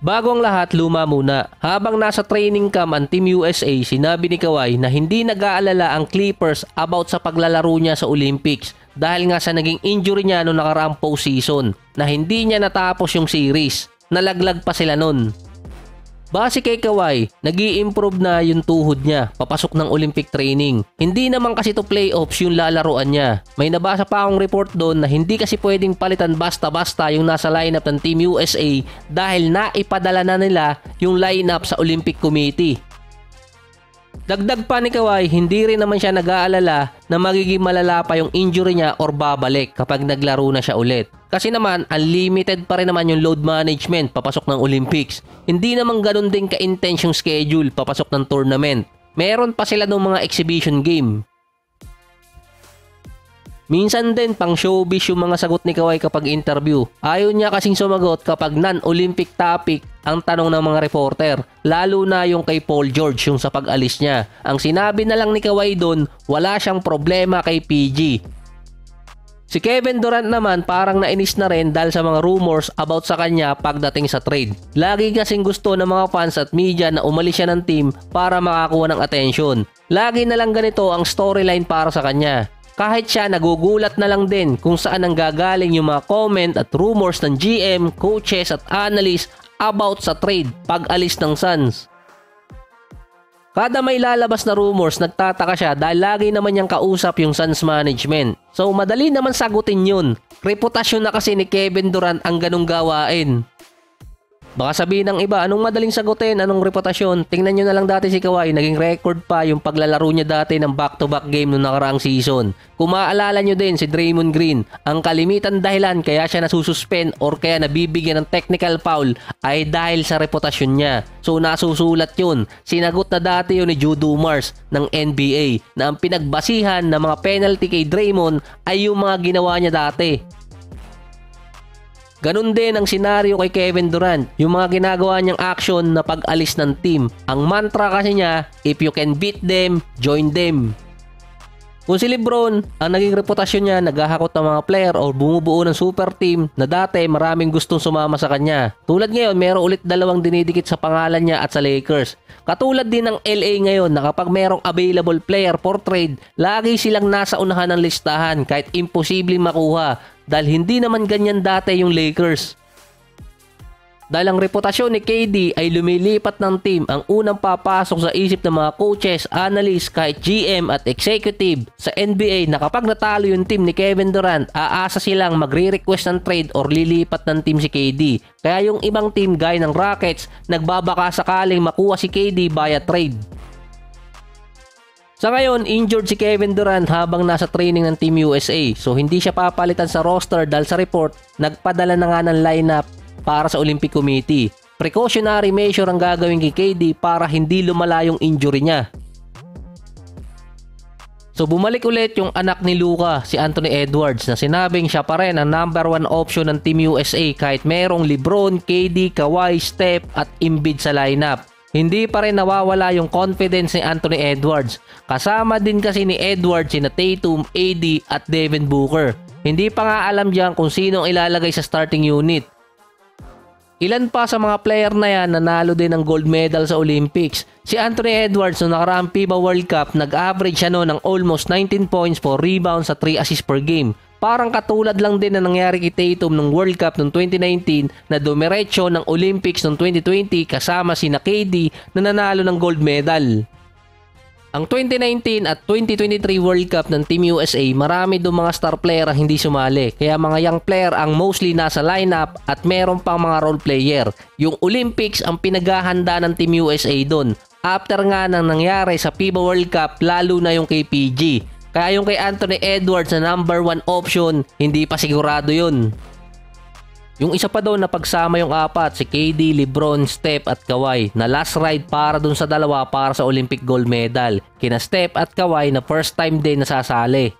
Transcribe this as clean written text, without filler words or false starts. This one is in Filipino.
Bago ang lahat, luma muna. Habang nasa training camp ang Team USA, sinabi ni Kawhi na hindi nag-aalala ang Clippers about sa paglalaro niya sa Olympics dahil nga sa naging injury niya noong nakaraang postseason na hindi niya natapos yung series. Nalaglag pa sila nun. Base kay Kawhi, nag-i-improve na yung tuhod niya papasok ng Olympic training. Hindi naman kasi to playoffs yung lalaruan niya. May nabasa pa akong report doon na hindi kasi pwedeng palitan basta-basta yung nasa lineup ng Team USA dahil naipadala na nila yung lineup sa Olympic Committee. Dagdag pa ni Kawhi, hindi rin naman siya nag-aalala na magiging malala pa yung injury niya or babalik kapag naglaro na siya ulit. Kasi naman, unlimited pa rin naman yung load management papasok ng Olympics. Hindi naman ganun din ka-intense yung schedule papasok ng tournament. Meron pa sila ng mga exhibition game. Minsan din pang showbiz yung mga sagot ni Kawhi kapag interview. Ayaw niya kasing sumagot kapag non-Olympic topic ang tanong ng mga reporter. Lalo na yung kay Paul George yung sa pag-alis niya. Ang sinabi na lang ni Kawhi doon, wala siyang problema kay PG. Si Kevin Durant naman parang nainis na rin dahil sa mga rumors about sa kanya pagdating sa trade. Lagi kasing gusto ng mga fans at media na umalis siya ng team para makakuha ng atensyon. Lagi na lang ganito ang storyline para sa kanya. Kahit siya nagugulat na lang din kung saan ang gagaling yung mga comment at rumors ng GM, coaches at analysts about sa trade pag-alis ng Suns. Kada may lalabas na rumors, nagtataka siya dahil lagi naman niyang kausap yung Suns management. So madali naman sagutin yun. Reputasyon na kasi ni Kevin Durant ang ganong gawain. Baka sabihin ng iba, anong madaling sagutin, anong reputasyon? Tingnan nyo na lang dati si Kawhi, naging record pa yung paglalaro niya dati ng back-to-back game noong nakaraang season. Kung maaalala nyo din si Draymond Green, ang kalimitan dahilan kaya siya nasususpend or kaya nabibigyan ng technical foul ay dahil sa reputasyon niya. So nasusulat yun. Sinagot na dati yun ni Joe Dumars ng NBA na ang pinagbasihan ng mga penalty kay Draymond ay yung mga ginawa niya dati. Ganun din ang senaryo kay Kevin Durant, yung mga ginagawa niyang action na pag-alis ng team. Ang mantra kasi niya, if you can beat them, join them. Kung si LeBron, ang naging reputasyon niya, naghahakot ng mga player o bumubuo ng super team na dati maraming gustong sumama sa kanya. Tulad ngayon, meron ulit dalawang dinidikit sa pangalan niya at sa Lakers. Katulad din ng LA ngayon na kapag merong available player for trade, lagi silang nasa unahan ng listahan kahit imposibleng makuha dahil hindi naman ganyan dati yung Lakers. Dahil ang reputasyon ni KD ay lumilipat ng team, ang unang papasok sa isip ng mga coaches, analysts, kahit GM at executive sa NBA na kapag natalo yung team ni Kevin Durant, aasa silang magre-request ng trade or lilipat ng team si KD. Kaya yung ibang team gaya ng Rockets, nagbabaka sakaling makuha si KD via trade. Sa ngayon, injured si Kevin Durant habang nasa training ng Team USA, so hindi siya papalitan sa roster dahil sa report, nagpadala na nga ng lineup para sa Olympic Committee. Precautionary measure ang gagawin kay KD para hindi lumala yung injury niya. So bumalik ulit yung anak ni Luka, si Anthony Edwards, na sinabing siya pa rin ang number 1 option ng Team USA kahit merong LeBron, KD, Kawhi, Steph at Embiid sa lineup. Hindi pa rin nawawala yung confidence ni Anthony Edwards. Kasama din kasi ni Edwards sina Tatum, AD at Devin Booker. Hindi pa nga alam diyan kung sino ang ilalagay sa starting unit. Ilan pa sa mga player na yan nanalo din ng gold medal sa Olympics. Si Anthony Edwards noong nakaraang FIBA World Cup, nag-average siya noon ng almost 19 points, 4 rebounds at 3 assists per game. Parang katulad lang din na nangyari kay Tatum ng World Cup noong 2019 na dumiretso ng Olympics noong 2020 kasama sina KD na nanalo ng gold medal. Ang 2019 at 2023 World Cup ng Team USA, marami doon mga star player ang hindi sumali. Kaya mga young player ang mostly nasa lineup at meron pang mga role player. Yung Olympics ang pinaghahanda ng Team USA doon. After nga nang nangyari sa FIBA World Cup, lalo na yung kay PG. Kaya yung kay Anthony Edwards na number 1 option, hindi pa sigurado yun. Yung isa pa doon na pagsama yung apat, si KD, LeBron, Steph at Kawhi na last ride para dun sa dalawa para sa Olympic gold medal. Kina Steph at Kawhi na first time din nasasali.